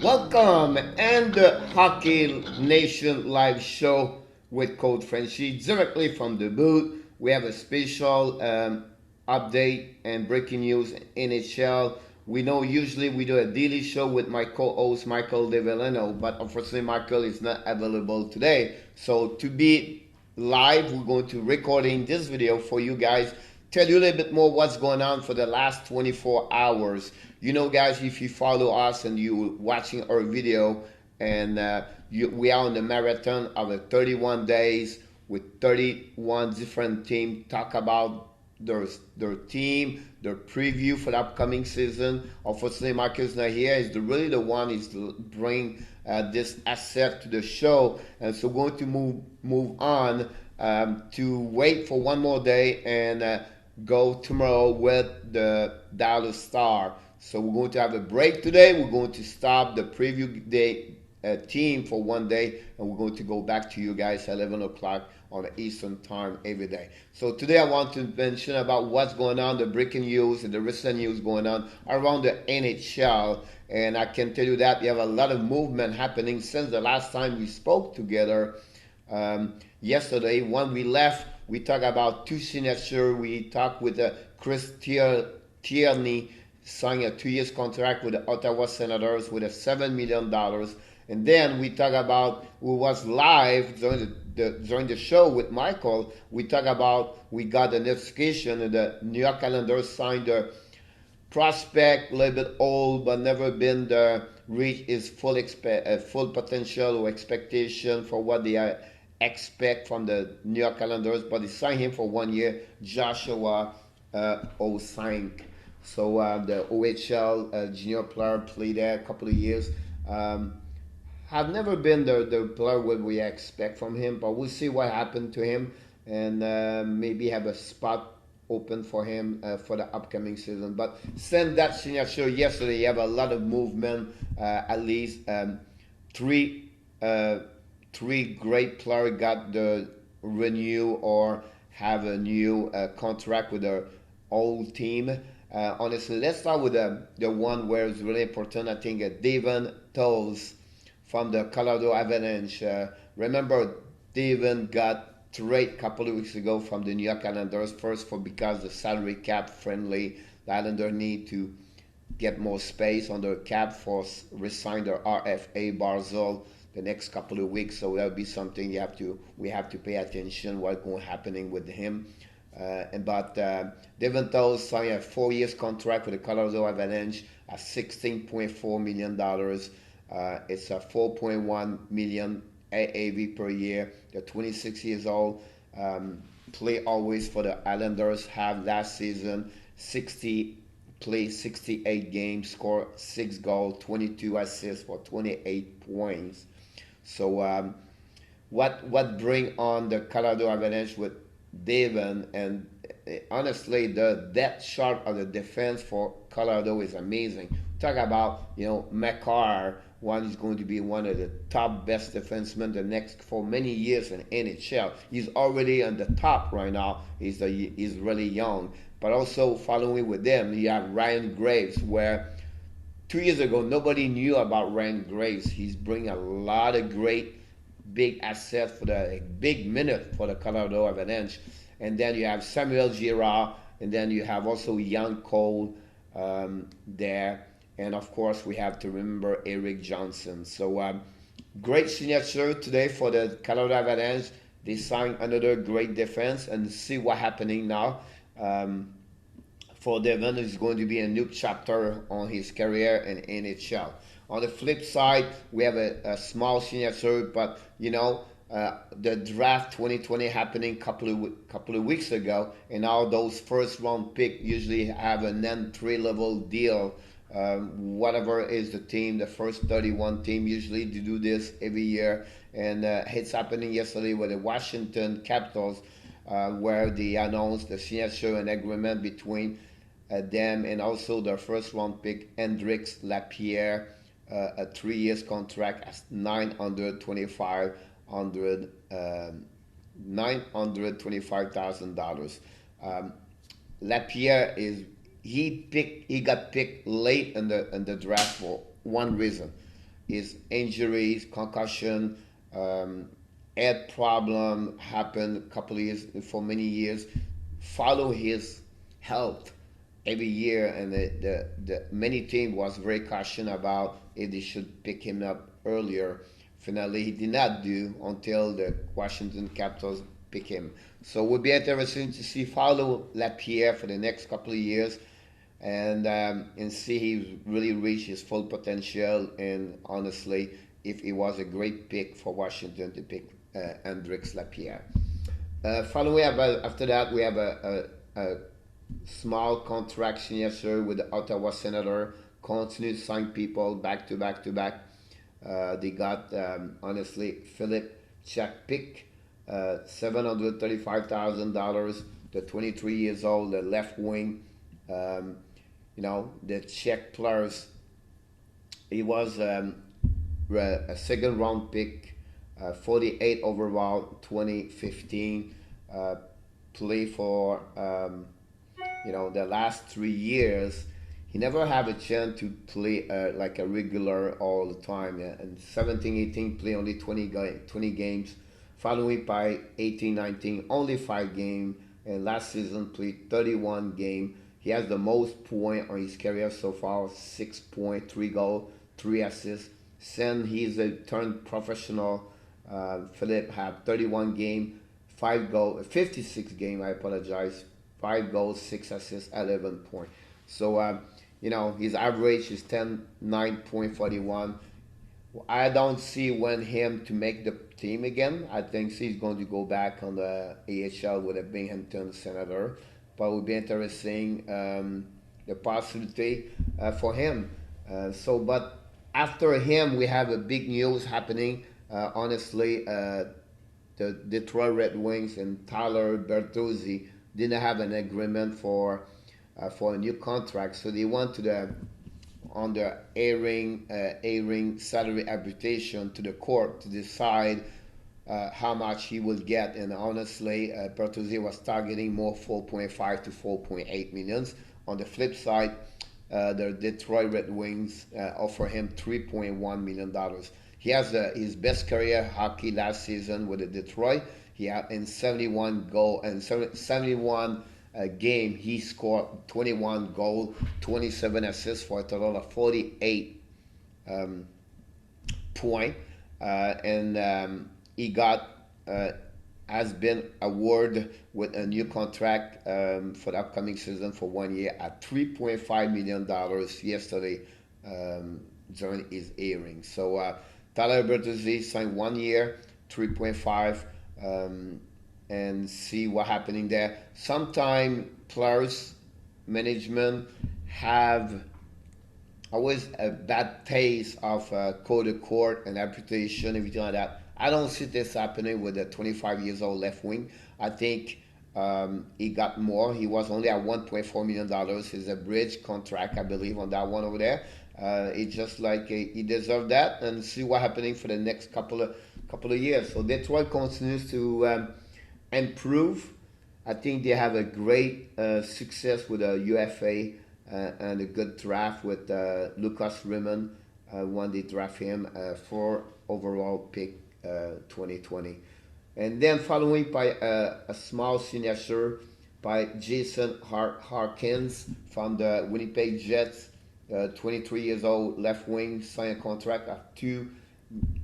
Welcome and the Hockey Nation live show with Coach Frenchy directly from the booth. We have a special update and breaking news in NHL. We know usually we do a daily show with my co-host Michael DeVillano, but unfortunately Michael is not available today. So to be live, we're going to recording this video for you guys, tell you a little bit more what's going on for the last 24 hours. You know, guys, if you follow us and you watching our video, and we are on the marathon of 31 days with 31 different teams talk about their team, their preview for the upcoming season. Unfortunately, Marcus not here. Is really the one is to bring this asset to the show, and so we're going to move on to wait for one more day and go tomorrow with the Dallas Star. So we're going to have a break today. We're going to stop the preview day team for one day, and we're going to go back to you guys at 11 o'clock on the Eastern time every day. So today I want to mention about what's going on, the breaking news and the recent news going on around the NHL. And I can tell you that we have a lot of movement happening since the last time we spoke together yesterday. When we left, we talked about two signatures. We talked with Chris Tierney signed a 2 years contract with the Ottawa Senators with a $7 million. And then we talk about who was live during the show with Michael. We talk about we got a notification and the New York Islanders signed a prospect, a little bit old, but never been the reach his full potential or expectation for what they expect from the New York Islanders. But they signed him for 1 year, Joshua Osank. So the OHL junior player played there a couple of years. Have never been the player what we expect from him, but we'll see what happened to him and maybe have a spot open for him for the upcoming season. But since that signature yesterday, you have a lot of movement. At least three great players got the renew or have a new contract with their old team. Honestly, let's start with the one where it's really important. I think Devon Toews from the Colorado Avalanche. Remember, Devon got traded a couple of weeks ago from the New York Islanders. First, because the salary cap friendly, the Islanders need to get more space on their cap for resign their RFA Barzal the next couple of weeks. So that'll be something we have to pay attention what's going happening with him. But Devon Toews signed a 4 years contract with the Colorado Avalanche at $16.4 million. It's a 4.1 million AAV per year. They're 26 years old. Play always for the Islanders. Have last season 68 games, score 6 goals, 22 assists for 28 points. So what bring on the Colorado Avalanche with Devon, and honestly the depth chart of the defense for Colorado is amazing. Talk about Makar, one is going to be one of the top best defensemen the next for many years in NHL. He's already on the top right now. He's really young, but also following with them you have Ryan Graves, where 2 years ago nobody knew about Ryan Graves. He's bringing a lot of great big asset for the big minute for the Colorado Avalanche. And then you have Samuel Girard, and then you have also Young Cole there. And of course, we have to remember Eric Johnson. So great signature today for the Colorado Avalanche. They signed another great defense, and see what's happening now. For Devon, it's going to be a new chapter on his career in NHL. On the flip side, we have a small signature, but the draft 2020 happening couple of weeks ago, and now those first round pick usually have an entry level deal. Whatever is the team, the first 31 team usually do this every year, and it's happening yesterday with the Washington Capitals, where they announced the signature and agreement between them and also their first round pick Hendrix Lapierre. A 3 years contract at $925,000. Lapierre he got picked late in the draft for one reason. his injuries, concussion, um, head problem happened a couple of years for many years. Follow his health every year, and the many team was very cautious about if they should pick him up earlier. Finally, he did not do until the Washington Capitals pick him. So it would be interesting to see follow Lapierre for the next couple of years, and see he really reached his full potential. And honestly, if he was a great pick for Washington to pick Hendrix Lapierre. Following after that, we have a small contraction yesterday with the Ottawa Senator. Continue to sign people back to back to back. They got honestly Philip Check pick, $735,000. The 23 years old, the left wing. Um, the Czech players. He was a second round pick, 48 overall, 2015. Uh, Play for the last 3 years. He never had a chance to play like a regular all the time. Yeah. And 17-18 play only 20 games. Following by 18-19 only 5 games. And last season played 31 games. He has the most point on his career so far, 6 point, 3 goals, 3 assists. Since he's a turned professional, Philip had 31 game, 5 goals, 56 game. I apologize, 5 goals, 6 assists, 11 point. So his average is 9.41. I don't see when him to make the team again. I think he's going to go back on the AHL with a Binghamton Senator. But it would be interesting, the possibility for him. But after him, we have a big news happening. Honestly, the Detroit Red Wings and Tyler Bertuzzi didn't have an agreement for a new contract, so they went to the on the airing salary arbitration to the court to decide how much he will get. And honestly, Bertuzzi was targeting more 4.5 to 4.8 millions. On the flip side, the Detroit Red Wings offer him $3.1 million. He has his best career hockey last season with the Detroit. He had in 71 goal and 71 game, he scored 21 goals, 27 assists for a total of 48 point. He got has been awarded with a new contract for the upcoming season for 1 year at $3.5 million yesterday during his hearing. So Tyler Bertuzzi signed 1 year, 3.5, and see what happening there. Sometimes players management have always a bad taste of code of court and arbitration, everything like that. I don't see this happening with a 25 years old left wing. I think he got more. He was only at $1.4 million. It's a bridge contract, I believe, on that one over there. It's just like he deserved that, and see what happening for the next couple of years. So Detroit continues to improve. I think they have a great success with a UFA and a good draft with Lucas Raymond when they draft him for overall pick 2020. And then following by a small signature by Jason Harkins from the Winnipeg Jets, 23 years old left wing, signed a contract of 2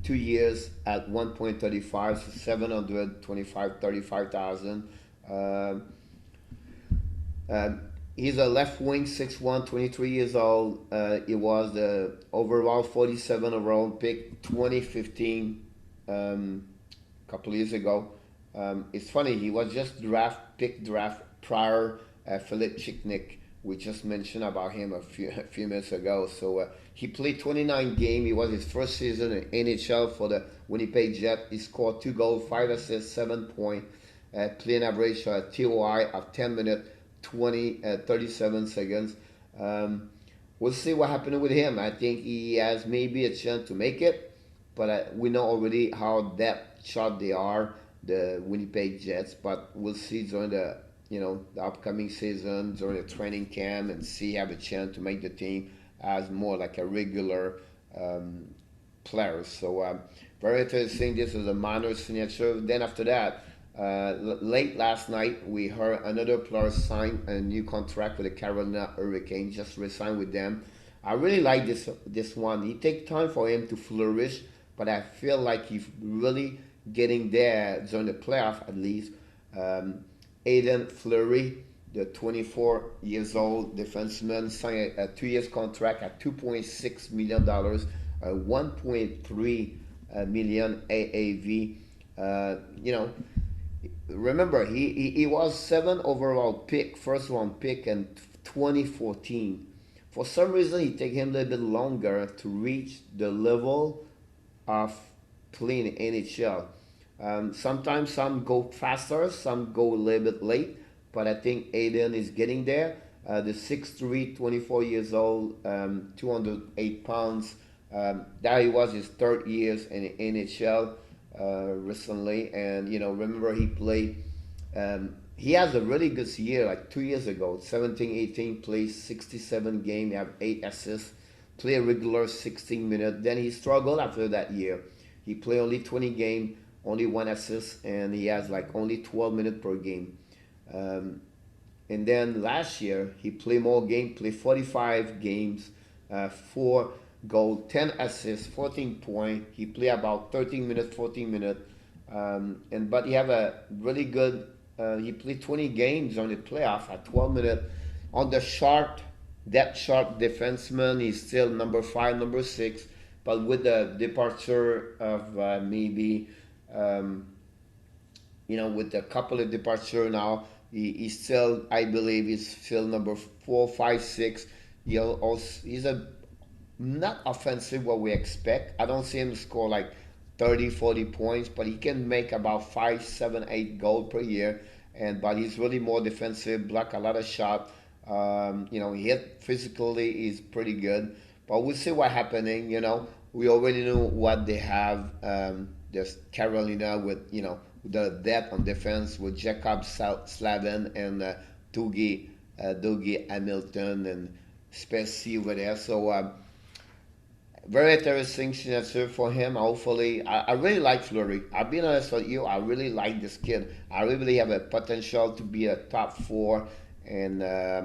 years at 1.35, so 735,000. He's a left wing, 6'1", 23 years old. He was the overall 47 overall pick 2015, couple of years ago. It's funny, he was just pick draft prior Philip Chicknick. We just mentioned about him a few minutes ago. So he played 29 games. It was his first season in NHL for the Winnipeg Jets. He scored 2 goals, 5 assists, 7 points. Playing average TOI of 10 minutes, 37 seconds. We'll see what happened with him. I think he has maybe a chance to make it, but we know already how depth shot they are, the Winnipeg Jets. But we'll see during the upcoming season, during the training camp, and see have a chance to make the team as more like a regular players. So very interesting. This is a minor signature. Then after that, late last night, we heard another player sign a new contract with the Carolina Hurricanes. Just re-signed with them. I really like this one. It takes time for him to flourish, but I feel like he's really getting there during the playoff at least. Um, Haydn Fleury, the 24 years old defenseman, signed a 2 years contract at $2.6 million, 1.3 million AAV. You know, remember he was 7 overall pick, first round pick in 2014. For some reason, it took him a little bit longer to reach the level of playing NHL. Sometimes some go faster, some go a little bit late, but I think Aiden is getting there. The 6'3", 24 years old, 208 pounds. That he was his third years in NHL recently, and remember he played. He has a really good year, like 2 years ago, 17-18, plays 67 game, he have 8 assists, play a regular 16 minutes. Then he struggled after that year. He played only 20 game, only 1 assist, and he has like only 12 minutes per game. Um, and then last year he played more game, played 45 games, 4 goal, 10 assists, 14 point. He played about 13 minutes, 14 minutes, but he have a really good. He played 20 games on the playoff at 12 minutes. On the chart, that chart defenseman is still number 5, number 6, but with the departure of maybe, with a couple of departure now, he's still, I believe, he's still number 4, 5, 6. He's a not offensive what we expect. I don't see him score like 30, 40 points, but he can make about 5, 7, 8 goals per year. But he's really more defensive, block a lot of shots. He hit physically is pretty good. But we'll see what happening. We already know what they have. There's Carolina with the depth on defense with Jacob Slavin and Dougie Hamilton and Spacey over there. So very interesting signature for him. Hopefully, I really like Fleury. I'll be honest with you. I really like this kid. I really have a potential to be a top 4, and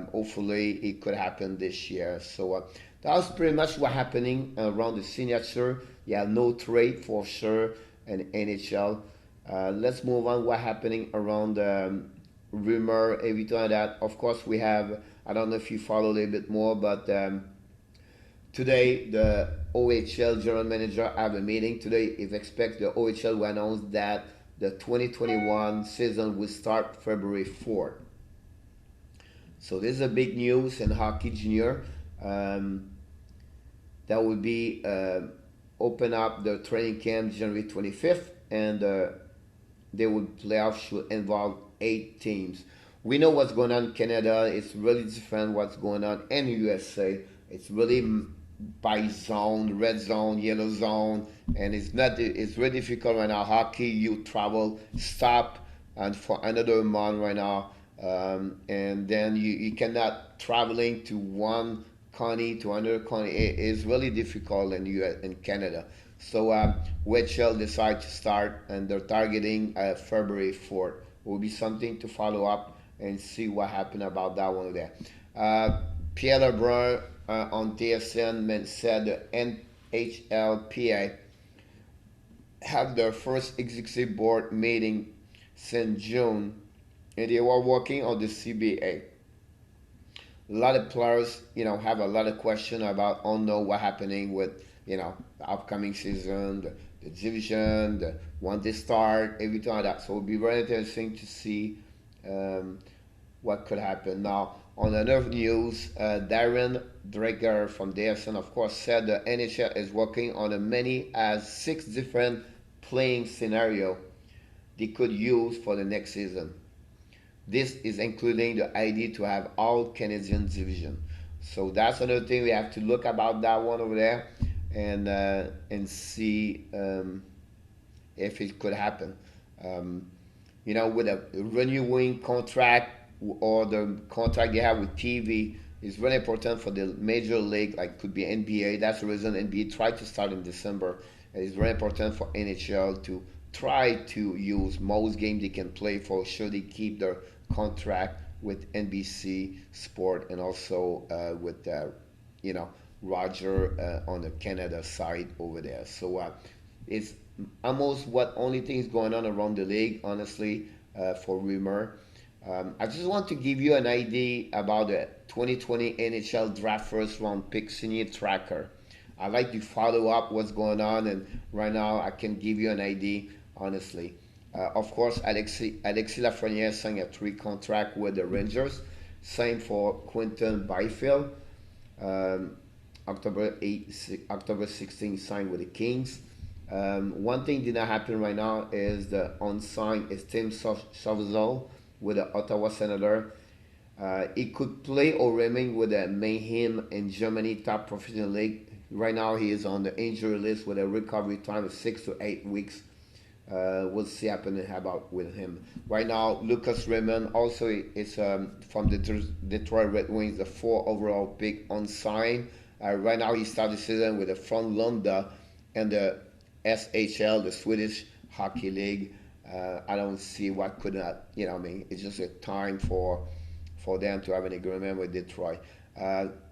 hopefully it could happen this year. So that was pretty much what happening around the signature. Yeah, no trade for sure in NHL. Let's move on. What happening around rumor, everything like that. Of course, we have. I don't know if you follow a little bit more, but. Today, the OHL general manager have a meeting today. If expect the OHL will announce that the 2021 season will start February 4th. So this is a big news in hockey junior. That will be open up the training camp January 25th, and they will playoffs should involve 8 teams. We know what's going on in Canada. It's really different what's going on in USA. It's really by zone, red zone, yellow zone, and it's really difficult right now. Hockey, you travel, stop, and for another month right now, and then you cannot traveling to one county to another county. It is really difficult in Canada. So WHL decide to start, and they're targeting February 4th. Will be something to follow up and see what happened about that one there. Pierre Lebrun on TSN said the NHLPA have their first executive board meeting since June, and they were working on the CBA. A lot of players, have a lot of questions about what happening with, the upcoming season, the division, when they start, everything like that. So it'll be very interesting to see what could happen. Now, on another news, Darren Dreger from DSN, of course, said the NHL is working on a many as 6 different playing scenario they could use for the next season. This is including the idea to have all Canadian division. So that's another thing we have to look about that one over there, and see if it could happen. With a renewing contract or the contract they have with TV, It's very important for the major league, like could be NBA. That's the reason NBA tried to start in December. And it's very important for NHL to try to use most games they can play for sure they keep their contract with NBC Sport and also with you know Roger on the Canada side over there. So it's almost what only things going on around the league, honestly, for rumor. I just want to give you an idea about the 2020 NHL Draft First Round Pick Senior Tracker. I like to follow up what's going on, and right now I can give you an idea, honestly. Of course, Alexis Lafreniere signed a 3 contract with the Rangers. Same for Quinton Byfield. Um, October 16 signed with the Kings. One thing did not happen right now is the on-sign is Tim Savazol with the Ottawa Senator. He could play or remain with the Mayhem in Germany top professional league. Right now he is on the injury list with a recovery time of 6 to 8 weeks. We'll see happening about with him. Right now, Lucas Raymond also is from the Detroit Red Wings, the 4 overall pick on sign. Right now, he started the season with the Frölunda and the SHL, the Swedish Hockey League. I don't see what could not, I mean, it's just a time for them to have an agreement with Detroit.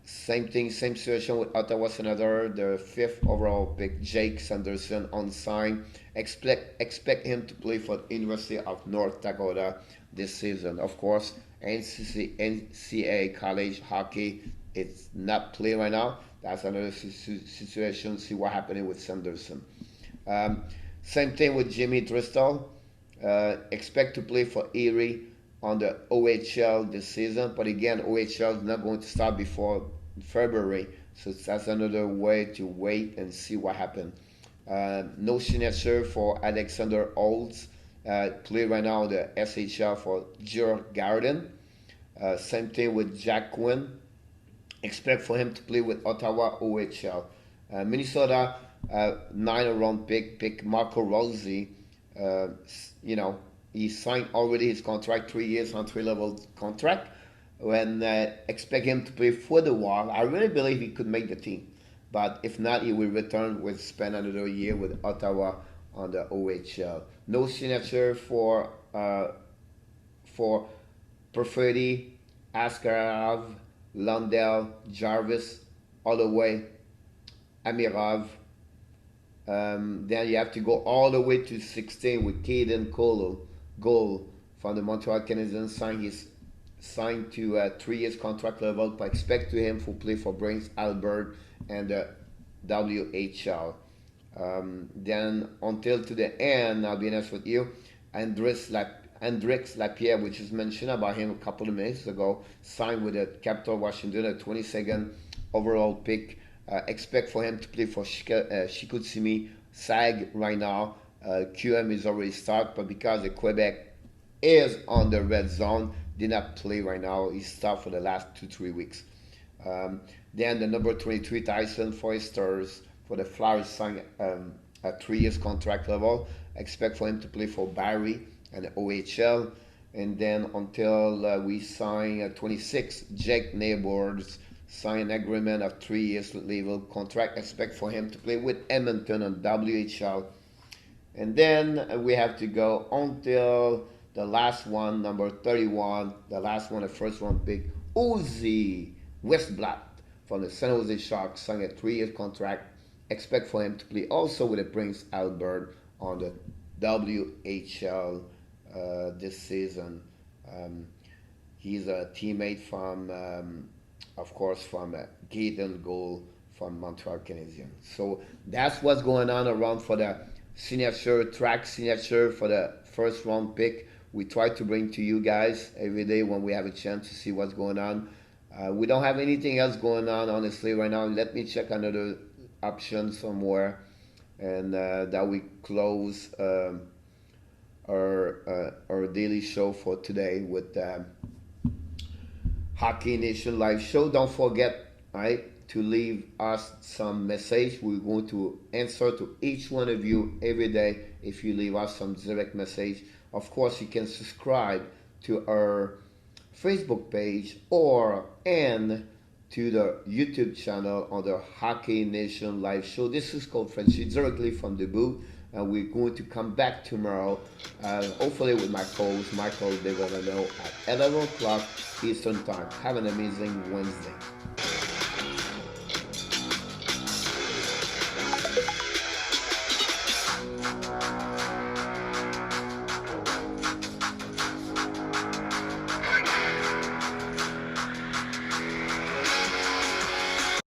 Same thing, same situation with Ottawa Senator, the 5th overall pick, Jake Sanderson on sign. Expect him to play for the University of North Dakota this season. Of course, NCAA college hockey, it's not play right now. That's another situation. See what happening with Sanderson. Same thing with Jimmy Driscoll. Expect to play for Erie on the OHL this season, but again, OHL is not going to start before February, so that's another way to wait and see what happens. No signature for Alexander Olds. Play right now the SHL for Djurgården. Same thing with Jack Quinn. Expect for him to play with Ottawa OHL. Minnesota 9 round pick Marco Rossi. He signed already his contract, 3 years on 3-level contract. When expect him to play for the Wild, I really believe he could make the team. But if not, he will return with spend another year with Ottawa on the OHL. No signature for Perfetti, Askarov, Lundell, Jarvis, Holloway, Amirov. Then you have to go all the way to 16 with Caden Goal from the Montreal Canadiens. Signed to a 3 years contract level, but expect to him to play for Prince Albert and the WHL. Then until to the end, I'll be honest with you, Hendrix Lapierre, which is mentioned about him a couple of minutes ago, signed with the Capital Washington, a 22nd overall pick. Expect for him to play for Chicoutimi SAG right now. QM is already started, but because the Quebec is on the red zone, did not play right now. He stopped for the last 2-3 weeks. Then the number 23 Tyson Foisters for the Flyers signed a 3 years contract level. Expect for him to play for Barrie and the OHL. And then until we sign 26, Jake Neighbors signed an agreement of 3 years level contract. Expect for him to play with Edmonton on WHL. And then we have to go until the last one, number 31, the last one, the first one, big Uzi Westblatt from the San Jose Sharks, signed a 3 year contract. Expect for him to play also with the Prince Albert on the WHL this season. He's a teammate from, of course, from Gaydon Goal from Montreal Canadiens. So that's what's going on around for the track signature for the first round pick. We try to bring to you guys every day when we have a chance to see what's going on. We don't have anything else going on, honestly, right now. Let me check another option somewhere, and that we close our daily show for today with Hockey Nation Live Show. Don't forget, right, to leave us some message. We're going to answer to each one of you every day if you leave us some direct message. Of course, you can subscribe to our Facebook page and to the YouTube channel on the Hockey Nation Live Show. This is Coach Frenchy directly from the booth. And we're going to come back tomorrow, hopefully with my co-host Michael Devon at 11 o'clock Eastern Time. Have an amazing Wednesday.